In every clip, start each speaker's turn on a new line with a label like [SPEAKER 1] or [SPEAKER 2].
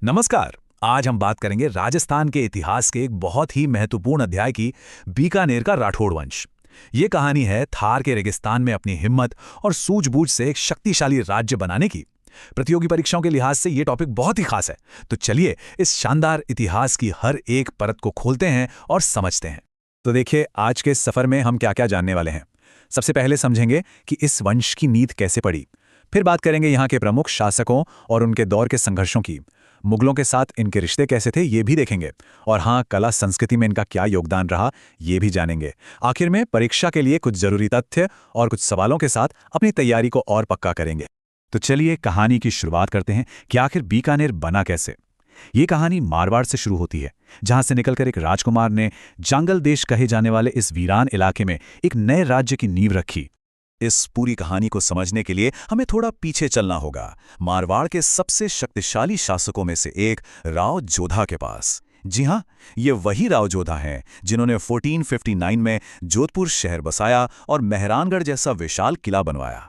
[SPEAKER 1] नमस्कार। आज हम बात करेंगे राजस्थान के इतिहास के एक बहुत ही महत्वपूर्ण अध्याय की, बीकानेर का राठौड़ वंश। ये कहानी है थार के रेगिस्तान में अपनी हिम्मत और सूझबूझ से एक शक्तिशाली राज्य बनाने की। प्रतियोगी परीक्षाओं के लिहाज से ये टॉपिक बहुत ही खास है, तो चलिए इस शानदार इतिहास की हर एक परत को खोलते हैं और समझते हैं। तो देखिए, आज के इस सफर में हम क्या क्या जानने वाले हैं। सबसे पहले समझेंगे कि इस वंश की नींव कैसे पड़ी। फिर बात करेंगे यहाँ के प्रमुख शासकों और उनके दौर के संघर्षों की। मुगलों के साथ इनके रिश्ते कैसे थे ये भी देखेंगे। और हाँ, कला संस्कृति में इनका क्या योगदान रहा ये भी जानेंगे। आखिर में परीक्षा के लिए कुछ जरूरी तथ्य और कुछ सवालों के साथ अपनी तैयारी को और पक्का करेंगे। तो चलिए कहानी की शुरुआत करते हैं कि आखिर बीकानेर बना कैसे। ये कहानी मारवाड़ से शुरू होती है, जहां से निकलकर एक राजकुमार ने जंगल देश कहे जाने वाले इस वीरान इलाके में एक नए राज्य की नींव रखी। इस पूरी कहानी को समझने के लिए हमें थोड़ा पीछे चलना होगा, मारवाड़ के सबसे शक्तिशाली शासकों में से एक राव जोधा के पास। जी हाँ, ये वही राव जोधा हैं जिन्होंने 1459 में जोधपुर शहर बसाया और मेहरानगढ़ जैसा विशाल किला बनवाया।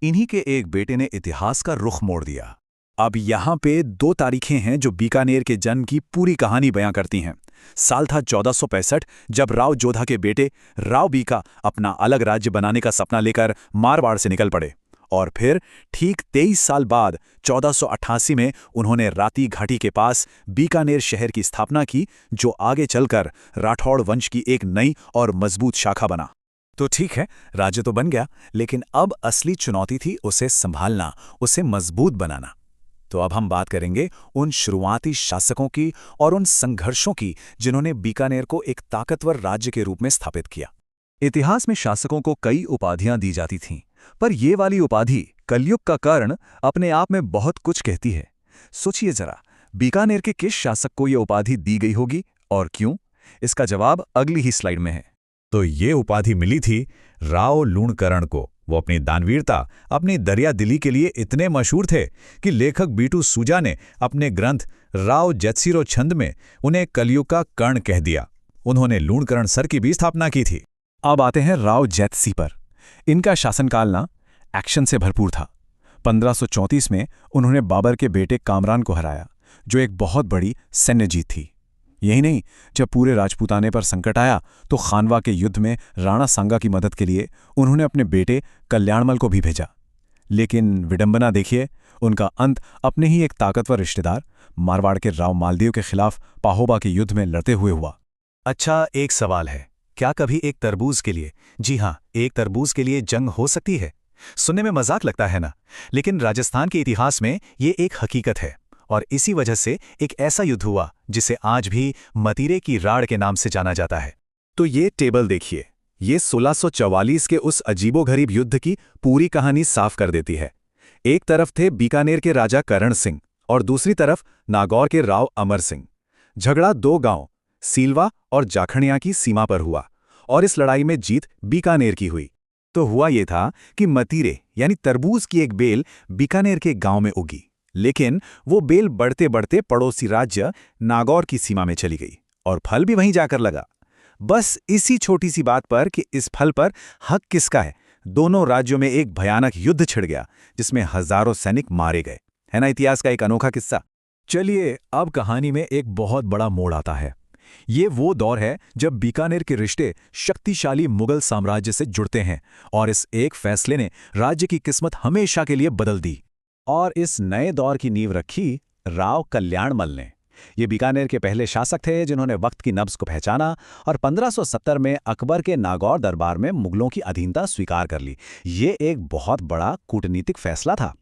[SPEAKER 1] इन्हीं के एक बेटे ने इतिहास का रुख मोड़ दिया। अब यहाँ पे दो तारीखें हैं जो बीकानेर के जन्म की पूरी कहानी बयां करती हैं। साल था 1465, जब राव जोधा के बेटे राव बीका अपना अलग राज्य बनाने का सपना लेकर मारवाड़ से निकल पड़े। और फिर ठीक 23 साल बाद 1488 में उन्होंने राती घाटी के पास बीकानेर शहर की स्थापना की, जो आगे चलकर राठौड़ वंश की एक नई और मजबूत शाखा बना। तो ठीक है, राज्य तो बन गया, लेकिन अब असली चुनौती थी उसे संभालना, उसे मजबूत बनाना। तो अब हम बात करेंगे उन शुरुआती शासकों की और उन संघर्षों की जिन्होंने बीकानेर को एक ताकतवर राज्य के रूप में स्थापित किया। इतिहास में शासकों को कई उपाधियां दी जाती थीं, पर ये वाली उपाधि कलयुग का कारण अपने आप में बहुत कुछ कहती है। सोचिए जरा, बीकानेर के किस शासक को ये उपाधि दी गई होगी और क्यों? इसका जवाब अगली ही स्लाइड में है।
[SPEAKER 2] तो ये उपाधि मिली थी राव लूणकरण को। वो अपनी दानवीरता, अपनी दरियादिली के लिए इतने मशहूर थे कि लेखक बीटू सूजा ने अपने ग्रंथ राव जैतसिरो छंद में उन्हें कलयुग का कर्ण कह दिया। उन्होंने लूणकरण सर की भी स्थापना की थी।
[SPEAKER 1] अब आते हैं राव जैतसी पर। इनका शासनकाल ना एक्शन से भरपूर था। 1534 में उन्होंने बाबर के बेटे कामरान को हराया, जो एक बहुत बड़ी सैन्य जीत थी। यही नहीं, जब पूरे राजपूताने पर संकट आया तो खानवा के युद्ध में राणा सांगा की मदद के लिए उन्होंने अपने बेटे कल्याणमल को भी भेजा। लेकिन विडंबना देखिए, उनका अंत अपने ही एक ताकतवर रिश्तेदार मारवाड़ के राव मालदेव के खिलाफ पाहोबा के युद्ध में लड़ते हुए हुआ। अच्छा, एक सवाल है, क्या कभी एक तरबूज के लिए, जी हाँ, एक तरबूज के लिए जंग हो सकती है? सुनने में मजाक लगता है ना, लेकिन राजस्थान के इतिहास में ये एक हकीकत है। और इसी वजह से एक ऐसा युद्ध हुआ जिसे आज भी मतीरे की राड़ के नाम से जाना जाता है। तो ये टेबल देखिए, ये 1644 के उस अजीबोगरीब युद्ध की पूरी कहानी साफ कर देती है। एक तरफ थे बीकानेर के राजा करण सिंह और दूसरी तरफ नागौर के राव अमर सिंह। झगड़ा दो गांव सीलवा और जाखणिया की सीमा पर हुआ और इस लड़ाई में जीत बीकानेर की हुई। तो हुआ ये था कि मतीरे यानी तरबूज की एक बेल बीकानेर के गांव में उगी, लेकिन वो बेल बढ़ते बढ़ते पड़ोसी राज्य नागौर की सीमा में चली गई और फल भी वहीं जाकर लगा। बस इसी छोटी सी बात पर कि इस फल पर हक किसका है, दोनों राज्यों में एक भयानक युद्ध छिड़ गया जिसमें हजारों सैनिक मारे गए। है ना इतिहास का एक अनोखा किस्सा। चलिए, अब कहानी में एक बहुत बड़ा मोड़ आता है। ये वो दौर है जब बीकानेर के रिश्ते शक्तिशाली मुगल साम्राज्य से जुड़ते हैं और इस एक फैसले ने राज्य की किस्मत हमेशा के लिए बदल दी। और इस नए दौर की नींव रखी राव कल्याणमल ने। ये बीकानेर के पहले शासक थे जिन्होंने वक्त की नब्ज को पहचाना और 1570 में अकबर के नागौर दरबार में मुगलों की अधीनता स्वीकार कर ली। ये एक बहुत बड़ा कूटनीतिक फैसला था।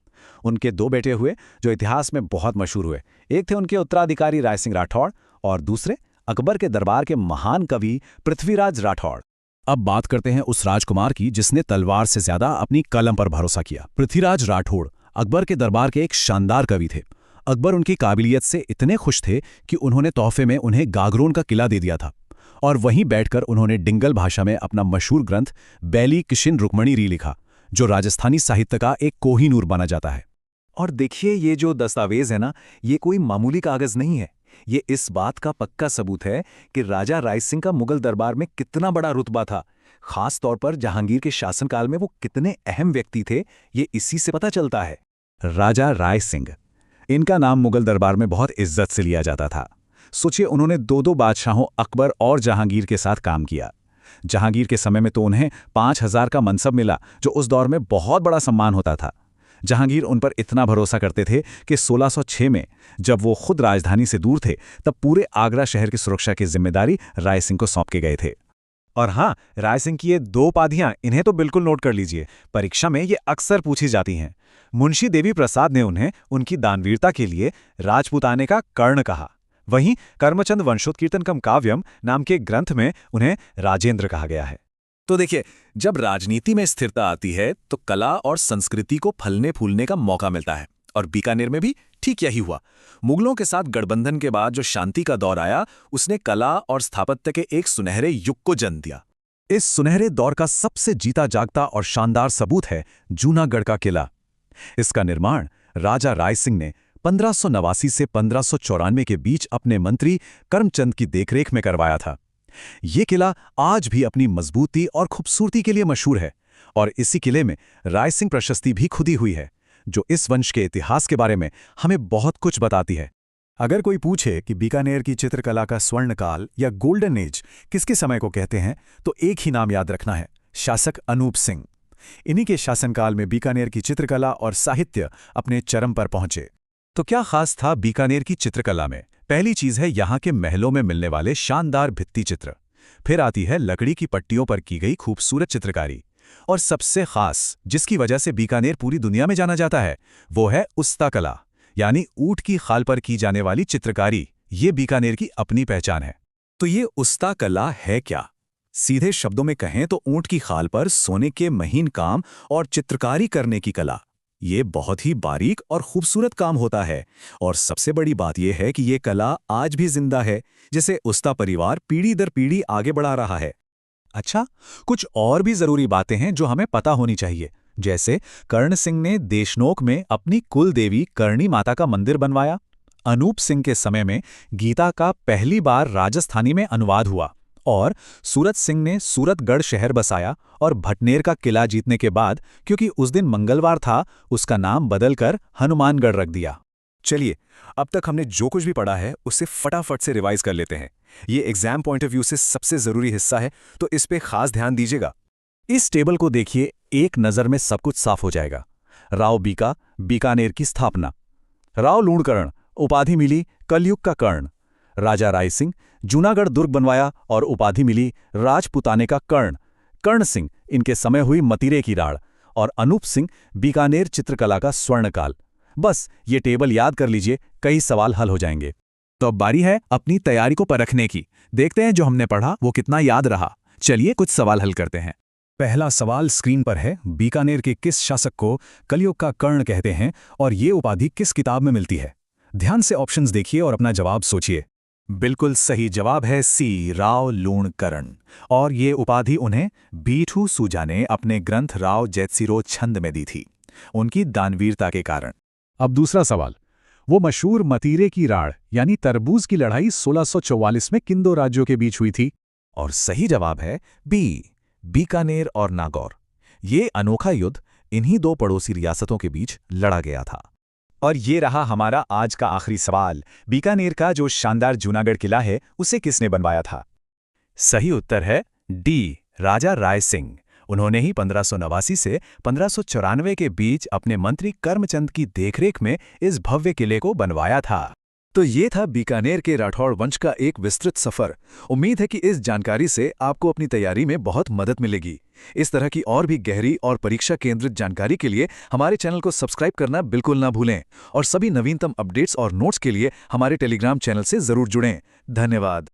[SPEAKER 1] उनके दो बेटे हुए जो इतिहास में बहुत मशहूर हुए। एक थे उनके उत्तराधिकारी राय सिंह राठौड़ और दूसरे अकबर के दरबार के महान कवि पृथ्वीराज राठौड़। अब बात करते हैं उस राजकुमार की जिसने तलवार से ज्यादा अपनी कलम पर भरोसा किया। पृथ्वीराज राठौड़ अकबर के दरबार के एक शानदार कवि थे। अकबर उनकी काबिलियत से इतने खुश थे कि उन्होंने तोहफे में उन्हें गागरोन का किला दे दिया था और वहीं बैठकर उन्होंने डिंगल भाषा में अपना मशहूर ग्रंथ बैली किशिन रुक्मणी री लिखा, जो राजस्थानी साहित्य का एक कोहिनूर माना जाता है। और देखिए, ये जो दस्तावेज है ना, ये कोई मामूली कागज नहीं है। ये इस बात का पक्का सबूत है कि राजा राय सिंह का मुगल दरबार में कितना बड़ा रुतबा था। खास तौर पर जहांगीर के शासनकाल में वो कितने अहम व्यक्ति थे, ये इसी से पता चलता है। राजा राय सिंह इनका नाम मुगल दरबार में बहुत इज्जत से लिया जाता था। सोचिए, उन्होंने दो बादशाहों अकबर और जहांगीर के साथ काम किया। जहांगीर के समय में तो उन्हें 5000 का मनसब मिला, जो उस दौर में बहुत बड़ा सम्मान होता था। जहांगीर उन पर इतना भरोसा करते थे कि 1606 में जब वो खुद राजधानी से दूर थे, तब पूरे आगरा शहर की सुरक्षा की जिम्मेदारी राय सिंह को सौंप के गए थे। और हाँ, राय सिंह की ये 2 उपाधियां, इन्हें तो बिल्कुल नोट कर लीजिए, परीक्षा में ये अक्सर पूछी जाती हैं। मुंशी देवी प्रसाद ने उन्हें उनकी दानवीरता के लिए राजपूताने का कर्ण कहा। वहीं कर्मचंद वंशोत्कीर्तनकम काव्यम नाम के ग्रंथ में उन्हें राजेंद्र कहा गया है। तो देखिए, जब राजनीति में स्थिरता आती है तो कला और संस्कृति को फलने फूलने का मौका मिलता है, और बीकानेर में भी ठीक यही हुआ। मुगलों के साथ गठबंधन के बाद जो शांति का दौर आया, उसने कला और स्थापत्य के एक सुनहरे युग को जन्म दिया। इस सुनहरे दौर का सबसे जीता जागता और शानदार सबूत है जूनागढ़ का किला। इसका निर्माण राजा राय सिंह ने 1589 से 1594 के बीच अपने मंत्री करमचंद की देखरेख में करवाया था। ये किला आज भी अपनी मजबूती और खूबसूरती के लिए मशहूर है, और इसी किले में राय सिंह प्रशस्ति भी खुदी हुई है, जो इस वंश के इतिहास के बारे में हमें बहुत कुछ बताती है। अगर कोई पूछे कि बीकानेर की चित्रकला का स्वर्णकाल या गोल्डन एज किसके समय को कहते हैं, तो एक ही नाम याद रखना है, शासक अनूप सिंह। इन्हीं के शासनकाल में बीकानेर की चित्रकला और साहित्य अपने चरम पर पहुंचे। तो क्या खास था बीकानेर की चित्रकला में? पहली चीज है यहाँ के महलों में मिलने वाले शानदार भित्ति चित्र। फिर आती है लकड़ी की पट्टियों पर की गई खूबसूरत चित्रकारी। और सबसे खास, जिसकी वजह से बीकानेर पूरी दुनिया में जाना जाता है, वो है उस्ता कला, यानी ऊंट की खाल पर की जाने वाली चित्रकारी। ये बीकानेर की अपनी पहचान है। तो ये उस्ता कला है क्या? सीधे शब्दों में कहें तो ऊंट की खाल पर सोने के महीन काम और चित्रकारी करने की कला। ये बहुत ही बारीक और खूबसूरत काम होता है, और सबसे बड़ी बात यह है कि ये कला आज भी जिंदा है, जिसे उस्ता परिवार पीढ़ी दर पीढ़ी आगे बढ़ा रहा है। अच्छा, कुछ और भी जरूरी बातें हैं जो हमें पता होनी चाहिए, जैसे कर्ण सिंह ने देशनोक में अपनी कुल देवी करणी माता का मंदिर बनवाया। अनूप सिंह के समय में गीता का पहली बार राजस्थानी में अनुवाद हुआ, और सूरत सिंह ने सूरतगढ़ शहर बसाया, और भटनेर का किला जीतने के बाद, क्योंकि उस दिन मंगलवार था, उसका नाम बदलकर हनुमानगढ़ रख दिया। चलिए, अब तक हमने जो कुछ भी पढ़ा है उसे फटाफट से रिवाइज कर लेते हैं। ये एग्जाम पॉइंट ऑफ व्यू से सबसे जरूरी हिस्सा है, तो इस पे खास ध्यान दीजिएगा। इस टेबल को देखिए, एक नजर में सब कुछ साफ हो जाएगा। राव बीका, बीकानेर की स्थापना। राव लूणकरण, उपाधि मिली कलयुग का कर्ण। राजा राय सिंह, जूनागढ़ दुर्ग बनवाया और उपाधि मिली राजपुताने का कर्ण। कर्ण सिंह, इनके समय हुई मतीरे की राड़। और अनूप सिंह, बीकानेर चित्रकला का स्वर्णकाल। बस ये टेबल याद कर लीजिए, कई सवाल हल हो जाएंगे। तो अब बारी है अपनी तैयारी को परखने की। देखते हैं जो हमने पढ़ा वो कितना याद रहा। चलिए कुछ सवाल हल करते हैं। पहला सवाल स्क्रीन पर है, बीकानेर के किस शासक को कलयुग का कर्ण कहते हैं, और ये उपाधि किस किताब में मिलती है? ध्यान से ऑप्शंस देखिए और अपना जवाब सोचिए। बिल्कुल सही जवाब है सी, राव लूणकरण। और ये उपाधि उन्हें बीठू सूजा ने अपने ग्रंथ राव जैत्सिरो छंद में दी थी, उनकी दानवीरता के कारण। अब दूसरा सवाल, वो मशहूर मतीरे की राड़ यानी तरबूज की लड़ाई 1644 में किन दो राज्यों के बीच हुई थी? और सही जवाब है बी, बीकानेर और नागौर। ये अनोखा युद्ध इन्हीं दो पड़ोसी रियासतों के बीच लड़ा गया था। और ये रहा हमारा आज का आखिरी सवाल, बीकानेर का जो शानदार जूनागढ़ किला है उसे किसने बनवाया था? सही उत्तर है डी, राजा राय सिंह। उन्होंने ही 1589 से 1594 के बीच अपने मंत्री करमचंद की देखरेख में इस भव्य किले को बनवाया था। तो ये था बीकानेर के राठौड़ वंश का एक विस्तृत सफर। उम्मीद है कि इस जानकारी से आपको अपनी तैयारी में बहुत मदद मिलेगी। इस तरह की और भी गहरी और परीक्षा केंद्रित जानकारी के लिए हमारे चैनल को सब्सक्राइब करना बिल्कुल ना भूलें, और सभी नवीनतम अपडेट्स और नोट्स के लिए हमारे टेलीग्राम चैनल से जरूर जुड़ें। धन्यवाद।